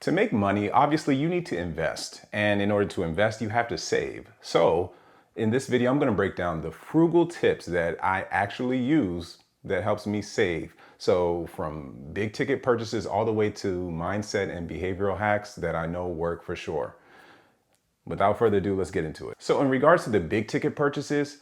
To make money, obviously you need to invest. And in order to invest, you have to save. So in this video, I'm going to break down the frugal tips that I actually use that helps me save. So from big ticket purchases all the way to mindset and behavioral hacks that I know work for sure. Without further ado, let's get into it. So in regards to the big ticket purchases,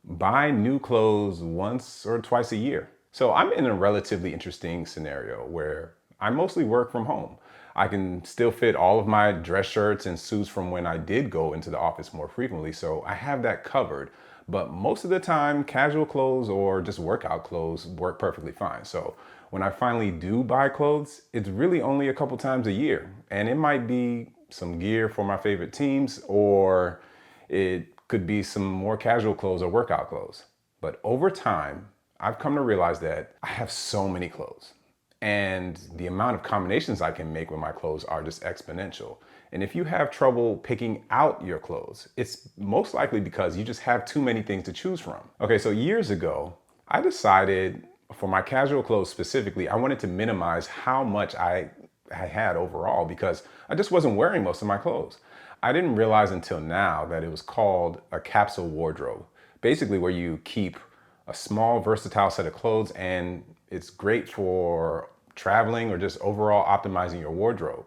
buy new clothes once or twice a year. So I'm in a relatively interesting scenario where I mostly work from home. I can still fit all of my dress shirts and suits from when I did go into the office more frequently, so I have that covered. But most of the time, casual clothes or just workout clothes work perfectly fine. So when I finally do buy clothes, it's really only a couple times a year. And it might be some gear for my favorite teams, or it could be some more casual clothes or workout clothes. But over time, I've come to realize that I have so many clothes, and the amount of combinations I can make with my clothes are just exponential. And if you have trouble picking out your clothes, it's most likely because you just have too many things to choose from. Okay, so years ago, I decided for my casual clothes specifically, I wanted to minimize how much I had overall because I just wasn't wearing most of my clothes. I didn't realize until now that it was called a capsule wardrobe, basically where you keep a small versatile set of clothes, and it's great for traveling or just overall optimizing your wardrobe.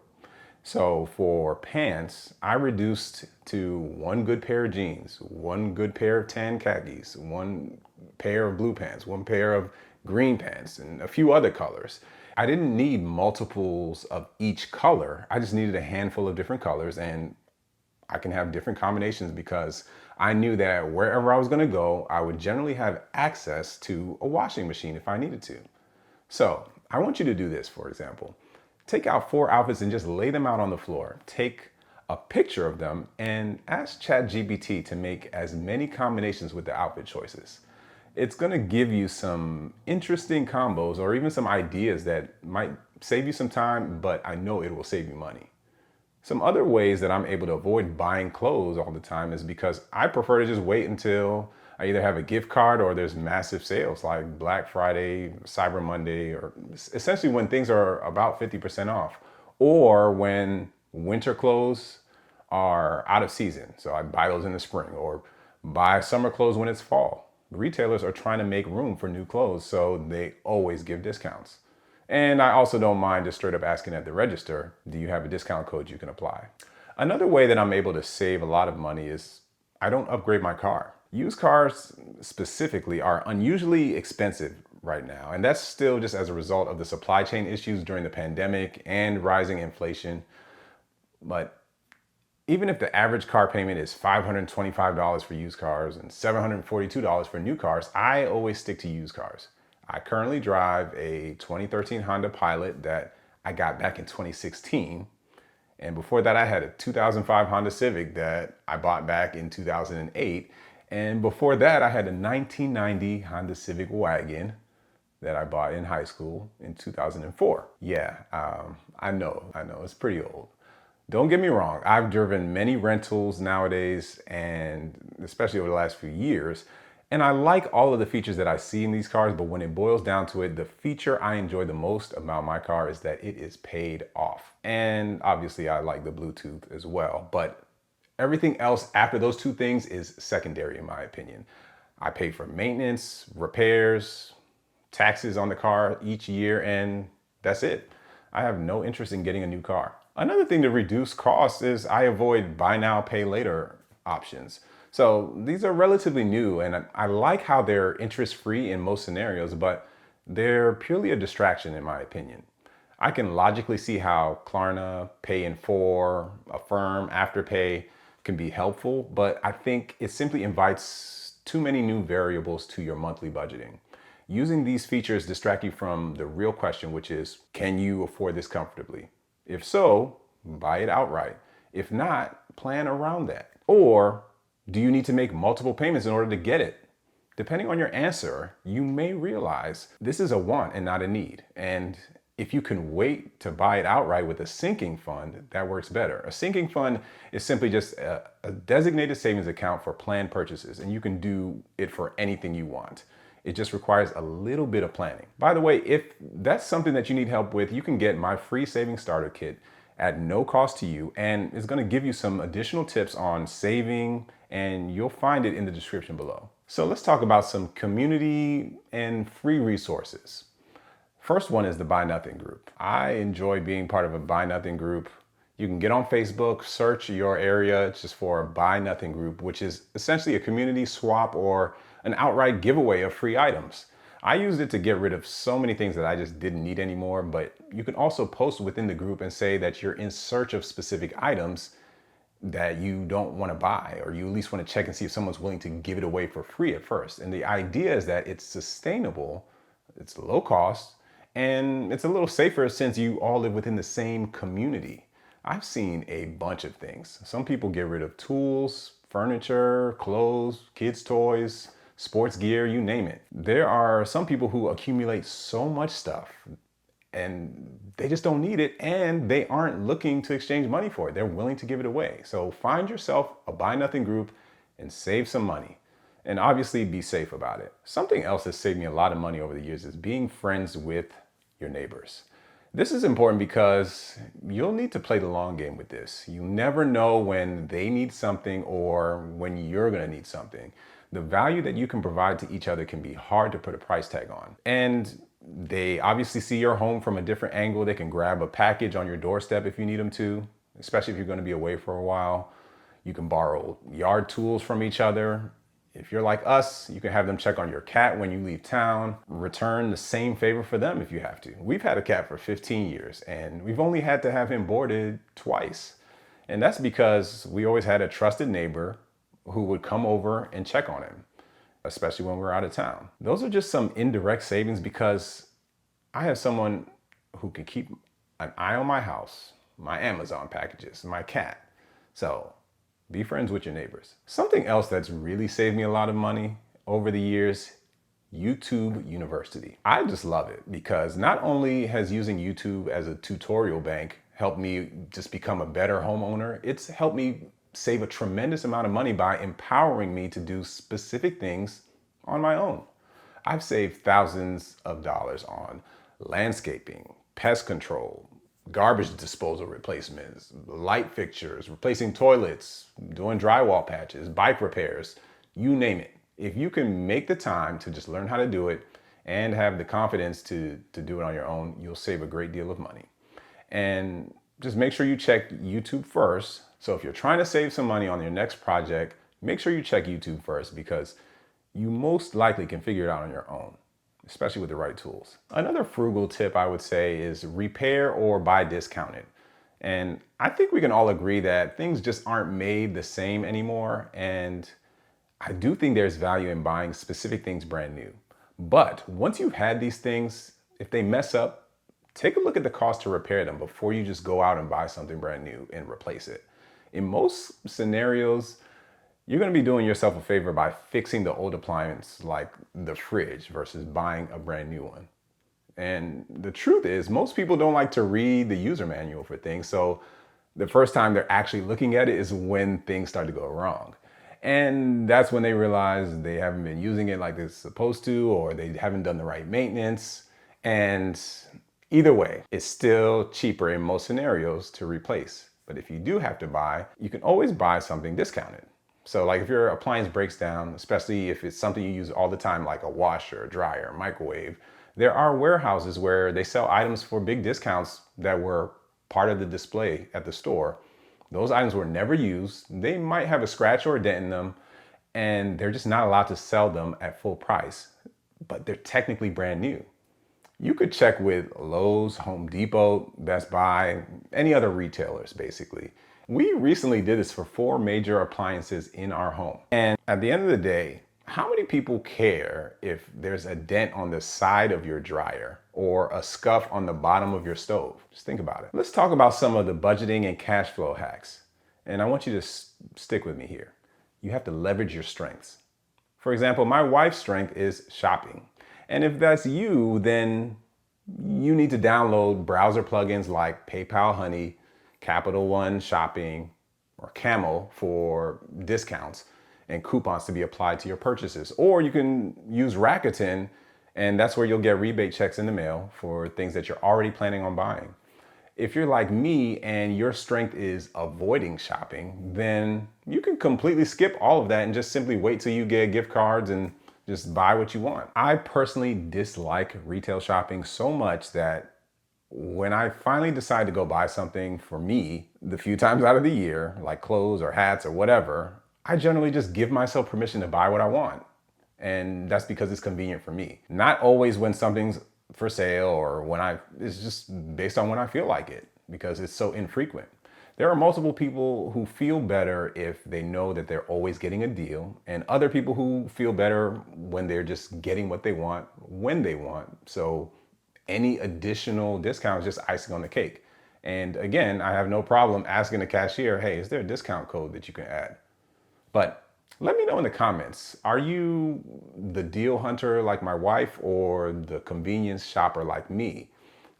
So for pants, I reduced to one good pair of jeans, one good pair of tan khakis, one pair of blue pants, one pair of green pants, and a few other colors. I didn't need multiples of each color. I just needed a handful of different colors, and I can have different combinations because I knew that wherever I was going to go, I would generally have access to a washing machine if I needed to. So I want you to do this, for example. Take out 4 outfits and just lay them out on the floor. Take a picture of them and ask ChatGPT to make as many combinations with the outfit choices. It's going to give you some interesting combos or even some ideas that might save you some time, but I know it will save you money. Some other ways that I'm able to avoid buying clothes all the time is because I prefer to just wait until I either have a gift card or there's massive sales like Black Friday, Cyber Monday, or essentially when things are about 50% off, or when winter clothes are out of season. So I buy those in the spring, or buy summer clothes when it's fall. Retailers are trying to make room for new clothes, so they always give discounts. And I also don't mind just straight up asking at the register, do you have a discount code you can apply? Another way that I'm able to save a lot of money is I don't upgrade my car. Used cars specifically are unusually expensive right now, and that's still just as a result of the supply chain issues during the pandemic and rising inflation. But even if the average car payment is $525 for used cars and $742 for new cars, I always stick to used cars. I currently drive a 2013 Honda Pilot that I got back in 2016. And before that, I had a 2005 Honda Civic that I bought back in 2008. And before that, I had a 1990 Honda Civic Wagon that I bought in high school in 2004. Yeah, I know, it's pretty old. Don't get me wrong, I've driven many rentals nowadays, and especially over the last few years. And I like all of the features that I see in these cars, but when it boils down to it, the feature I enjoy the most about my car is that it is paid off. And obviously I like the Bluetooth as well, but everything else after those two things is secondary in my opinion. I pay for maintenance, repairs, taxes on the car each year, and that's it. I have no interest in getting a new car. Another thing to reduce costs is I avoid buy now, pay later options. So these are relatively new, and I like how they're interest-free in most scenarios, but they're purely a distraction in my opinion. I can logically see how Klarna, Pay in 4, Affirm, Afterpay can be helpful, but I think it simply invites too many new variables to your monthly budgeting. Using these features distract you from the real question, which is, can you afford this comfortably? If so, buy it outright. If not, plan around that. Or do you need to make multiple payments in order to get it? Depending on your answer, you may realize this is a want and not a need. And if you can wait to buy it outright with a sinking fund, that works better. A sinking fund is simply just a designated savings account for planned purchases, and you can do it for anything you want. It just requires a little bit of planning. By the way, if that's something that you need help with, you can get my free savings starter kit at no cost to you, and it's going to give you some additional tips on saving, and you'll find it in the description below. So let's talk about some community and free resources. First one is the Buy Nothing group. I enjoy being part of a Buy Nothing group. You can get on Facebook, search your area just for a Buy Nothing group, which is essentially a community swap or an outright giveaway of free items. I used it to get rid of so many things that I just didn't need anymore, but you can also post within the group and say that you're in search of specific items that you don't want to buy, or you at least want to check and see if someone's willing to give it away for free at first. And the idea is that it's sustainable, it's low cost, and it's a little safer since you all live within the same community. I've seen a bunch of things. Some people get rid of tools, furniture, clothes, kids' toys, sports gear, you name it. There are some people who accumulate so much stuff and they just don't need it, and they aren't looking to exchange money for it. They're willing to give it away. So find yourself a Buy Nothing group and save some money. And obviously be safe about it. Something else that's saved me a lot of money over the years is being friends with your neighbors. This is important because you'll need to play the long game with this. You never know when they need something or when you're gonna need something. The value that you can provide to each other can be hard to put a price tag on. And they obviously see your home from a different angle. They can grab a package on your doorstep if you need them to, especially if you're gonna be away for a while. You can borrow yard tools from each other. If you're like us, you can have them check on your cat when you leave town. Return the same favor for them if you have to. We've had a cat for 15 years and we've only had to have him boarded twice. And that's because we always had a trusted neighbor who would come over and check on him, especially when we're out of town. Those are just some indirect savings because I have someone who can keep an eye on my house, my Amazon packages, my cat. So be friends with your neighbors. Something else that's really saved me a lot of money over the years, YouTube University. I just love it because not only has using YouTube as a tutorial bank helped me just become a better homeowner, it's helped me save a tremendous amount of money by empowering me to do specific things on my own. I've saved thousands of dollars on landscaping, pest control, garbage disposal replacements, light fixtures, replacing toilets, doing drywall patches, bike repairs, you name it. If you can make the time to just learn how to do it and have the confidence to do it on your own, you'll save a great deal of money. And just make sure you check YouTube first. So if you're trying to save some money on your next project, make sure you check YouTube first because you most likely can figure it out on your own, especially with the right tools. Another frugal tip I would say is repair or buy discounted. And I think we can all agree that things just aren't made the same anymore. And I do think there's value in buying specific things brand new. But once you've had these things, if they mess up, take a look at the cost to repair them before you just go out and buy something brand new and replace it. In most scenarios, you're going to be doing yourself a favor by fixing the old appliance like the fridge versus buying a brand new one. And the truth is, most people don't like to read the user manual for things. So the first time they're actually looking at it is when things start to go wrong. And that's when they realize they haven't been using it like they're supposed to, or they haven't done the right maintenance. And either way, it's still cheaper in most scenarios to replace. But if you do have to buy, you can always buy something discounted. So like if your appliance breaks down, especially if it's something you use all the time, like a washer, a dryer, a microwave, there are warehouses where they sell items for big discounts that were part of the display at the store. Those items were never used. They might have a scratch or a dent in them, and they're just not allowed to sell them at full price, but they're technically brand new. You could check with Lowe's, Home Depot, Best Buy, any other retailers, basically. We recently did this for 4 major appliances in our home. And at the end of the day, how many people care if there's a dent on the side of your dryer or a scuff on the bottom of your stove? Just think about it. Let's talk about some of the budgeting and cash flow hacks. And I want you to stick with me here. You have to leverage your strengths. For example, my wife's strength is shopping. And if that's you, then you need to download browser plugins like PayPal Honey, Capital One Shopping, or Camel for discounts and coupons to be applied to your purchases. Or you can use Rakuten, and that's where you'll get rebate checks in the mail for things that you're already planning on buying. If you're like me and your strength is avoiding shopping, then you can completely skip all of that and just simply wait till you get gift cards and just buy what you want. I personally dislike retail shopping so much that when I finally decide to go buy something for me, the few times out of the year, like clothes or hats or whatever, I generally just give myself permission to buy what I want. And that's because it's convenient for me. Not always when something's for sale or it's just based on when I feel like it, because it's so infrequent. There are multiple people who feel better if they know that they're always getting a deal, and other people who feel better when they're just getting what they want when they want. So any additional discount is just icing on the cake. And again, I have no problem asking the cashier, hey, is there a discount code that you can add? But let me know in the comments, are you the deal hunter like my wife or the convenience shopper like me?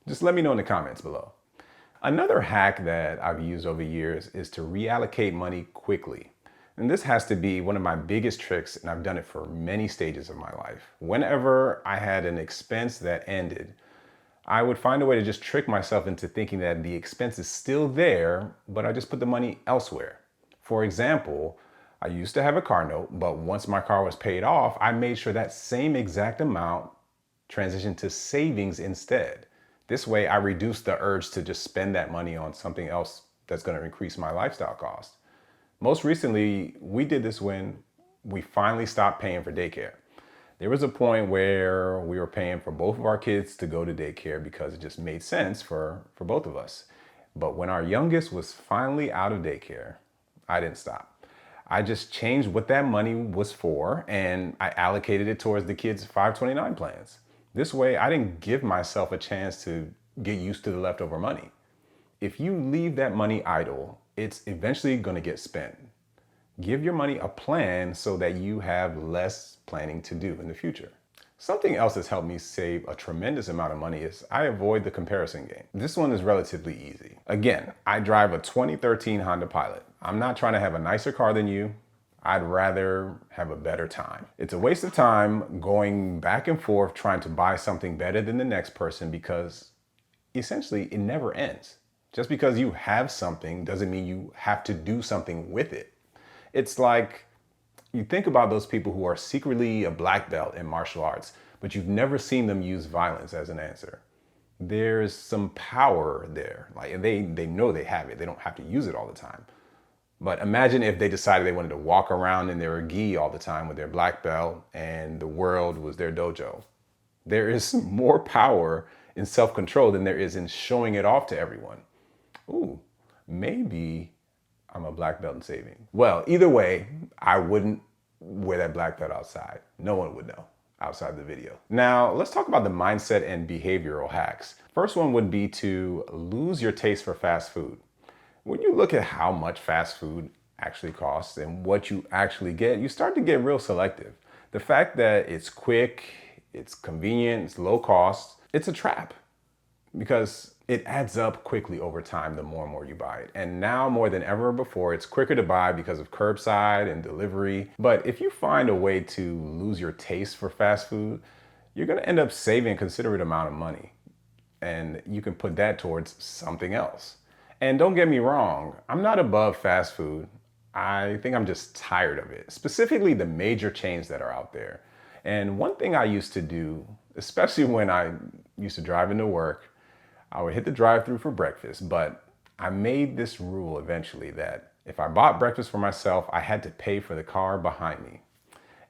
Just let me know in the comments below. Another hack that I've used over years is to reallocate money quickly. And this has to be one of my biggest tricks, and I've done it for many stages of my life. Whenever I had an expense that ended, I would find a way to just trick myself into thinking that the expense is still there, but I just put the money elsewhere. For example, I used to have a car note, but once my car was paid off, I made sure that same exact amount transitioned to savings instead. This way, I reduced the urge to just spend that money on something else that's going to increase my lifestyle cost. Most recently, we did this when we finally stopped paying for daycare. There was a point where we were paying for both of our kids to go to daycare because it just made sense for both of us. But when our youngest was finally out of daycare, I didn't stop. I just changed what that money was for, and I allocated it towards the kids' 529 plans. This way, I didn't give myself a chance to get used to the leftover money. If you leave that money idle, it's eventually going to get spent. Give your money a plan so that you have less planning to do in the future. Something else that's helped me save a tremendous amount of money is I avoid the comparison game. This one is relatively easy. Again, I drive a 2013 Honda Pilot. I'm not trying to have a nicer car than you. I'd rather have a better time. It's a waste of time going back and forth trying to buy something better than the next person, because essentially it never ends. Just because you have something doesn't mean you have to do something with it. It's like, you think about those people who are secretly a black belt in martial arts, but you've never seen them use violence as an answer. There's some power there. Like they know they have it. They don't have to use it all the time. But imagine if they decided they wanted to walk around in their gi all the time with their black belt and the world was their dojo. There is more power in self-control than there is in showing it off to everyone. Ooh, maybe I'm a black belt in saving. Well, either way, I wouldn't wear that black belt outside. No one would know outside the video. Now, let's talk about the mindset and behavioral hacks. First one would be to lose your taste for fast food. When you look at how much fast food actually costs and what you actually get, you start to get real selective. The fact that it's quick, it's convenient, it's low cost, it's a trap, because it adds up quickly over time the more and more you buy it. And now more than ever before, it's quicker to buy because of curbside and delivery. But if you find a way to lose your taste for fast food, you're gonna end up saving a considerable amount of money. And you can put that towards something else. And don't get me wrong, I'm not above fast food. I think I'm just tired of it, specifically the major chains that are out there. And one thing I used to do, especially when I used to drive into work, I would hit the drive-thru for breakfast, but I made this rule eventually that if I bought breakfast for myself, I had to pay for the car behind me.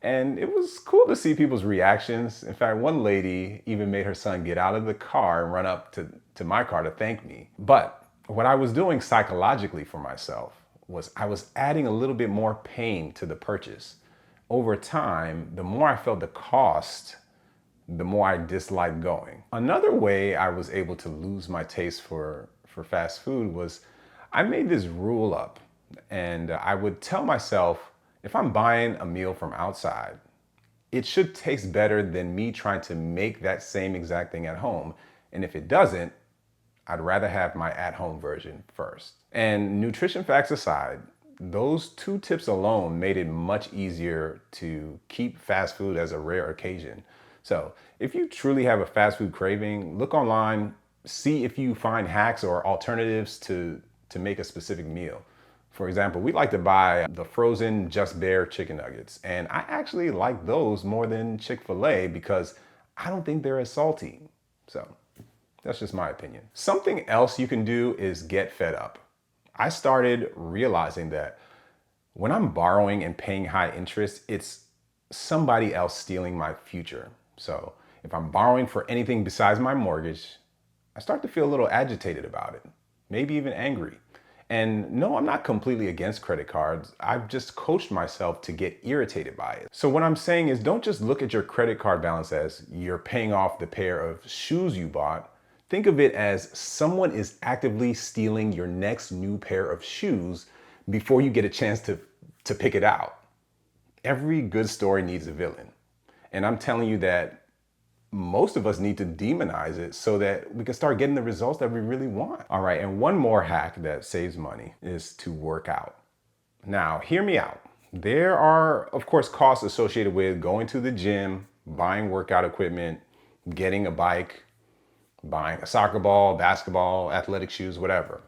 And it was cool to see people's reactions. In fact, one lady even made her son get out of the car and run up to my car to thank me. But what I was doing psychologically for myself was I was adding a little bit more pain to the purchase. Over time, the more I felt the cost, the more I disliked going. Another way I was able to lose my taste for fast food was I made this rule up, and I would tell myself, if I'm buying a meal from outside, it should taste better than me trying to make that same exact thing at home. And if it doesn't, I'd rather have my at-home version first. And nutrition facts aside, those two tips alone made it much easier to keep fast food as a rare occasion. So if you truly have a fast food craving, look online see if you find hacks or alternatives to make a specific meal. For example, we like to buy the frozen Just Bare chicken nuggets, and I actually like those more than Chick-fil-A because I don't think they're as salty. So that's just my opinion. Something else you can do is get fed up. I started realizing that when I'm borrowing and paying high interest, it's somebody else stealing my future. So if I'm borrowing for anything besides my mortgage, I start to feel a little agitated about it, maybe even angry. And no, I'm not completely against credit cards. I've just coached myself to get irritated by it. So what I'm saying is, don't just look at your credit card balance as you're paying off the pair of shoes you bought. Think of it as someone is actively stealing your next new pair of shoes before you get a chance to pick it out. Every good story needs a villain. And I'm telling you that most of us need to demonize it so that we can start getting the results that we really want. All right, and one more hack that saves money is to work out. Now, hear me out. There are, of course, costs associated with going to the gym, buying workout equipment, getting a bike, buying a soccer ball, basketball, athletic shoes, whatever.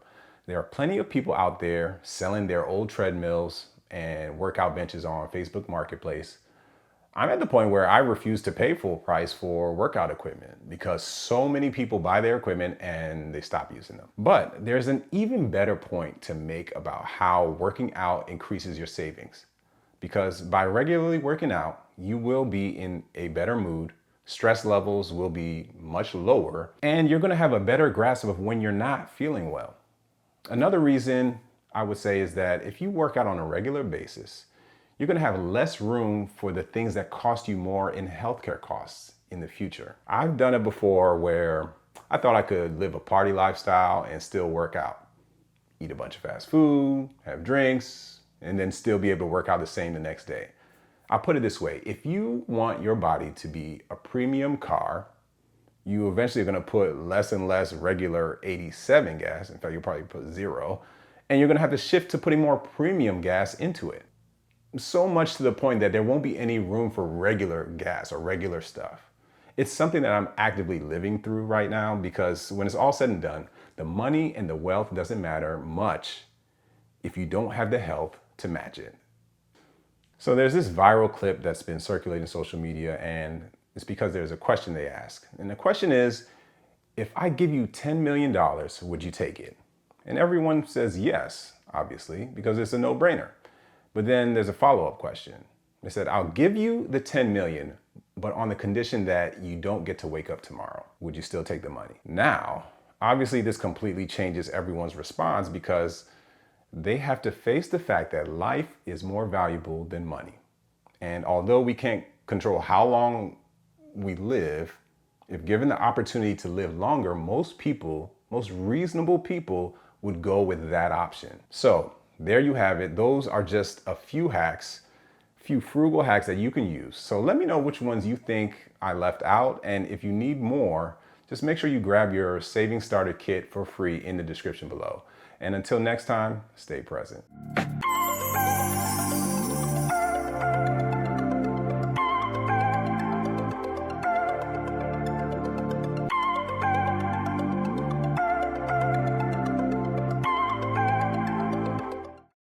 There are plenty of people out there selling their old treadmills and workout benches on Facebook Marketplace. I'm at the point where I refuse to pay full price for workout equipment because so many people buy their equipment and they stop using them. But there's an even better point to make about how working out increases your savings. Because by regularly working out, you will be in a better mood, stress levels will be much lower, and you're gonna have a better grasp of when you're not feeling well. Another reason I would say is that if you work out on a regular basis, you're gonna have less room for the things that cost you more in healthcare costs in the future. I've done it before where I thought I could live a party lifestyle and still work out. Eat a bunch of fast food, have drinks, and then still be able to work out the same the next day. I'll put it this way, if you want your body to be a premium car, you eventually are gonna put less and less regular 87 gas, in fact, you'll probably put 0, and you're gonna have to shift to putting more premium gas into it. So much to the point that there won't be any room for regular gas or regular stuff. It's something that I'm actively living through right now because when it's all said and done, the money and the wealth doesn't matter much if you don't have the health to match it. So there's this viral clip that's been circulating social media, and it's because there's a question they ask. And the question is, if I give you $10 million, would you take it? And everyone says yes, obviously, because it's a no-brainer. But then there's a follow-up question. They said, I'll give you the 10 million, but on the condition that you don't get to wake up tomorrow. Would you still take the money? Now, obviously this completely changes everyone's response because they have to face the fact that life is more valuable than money. And although we can't control how long we live, if given the opportunity to live longer, most people, most reasonable people would go with that option. So there you have it. Those are just a few hacks, few frugal hacks that you can use. So let me know which ones you think I left out. And if you need more, just make sure you grab your Saving Starter Kit for free in the description below. And until next time, stay present.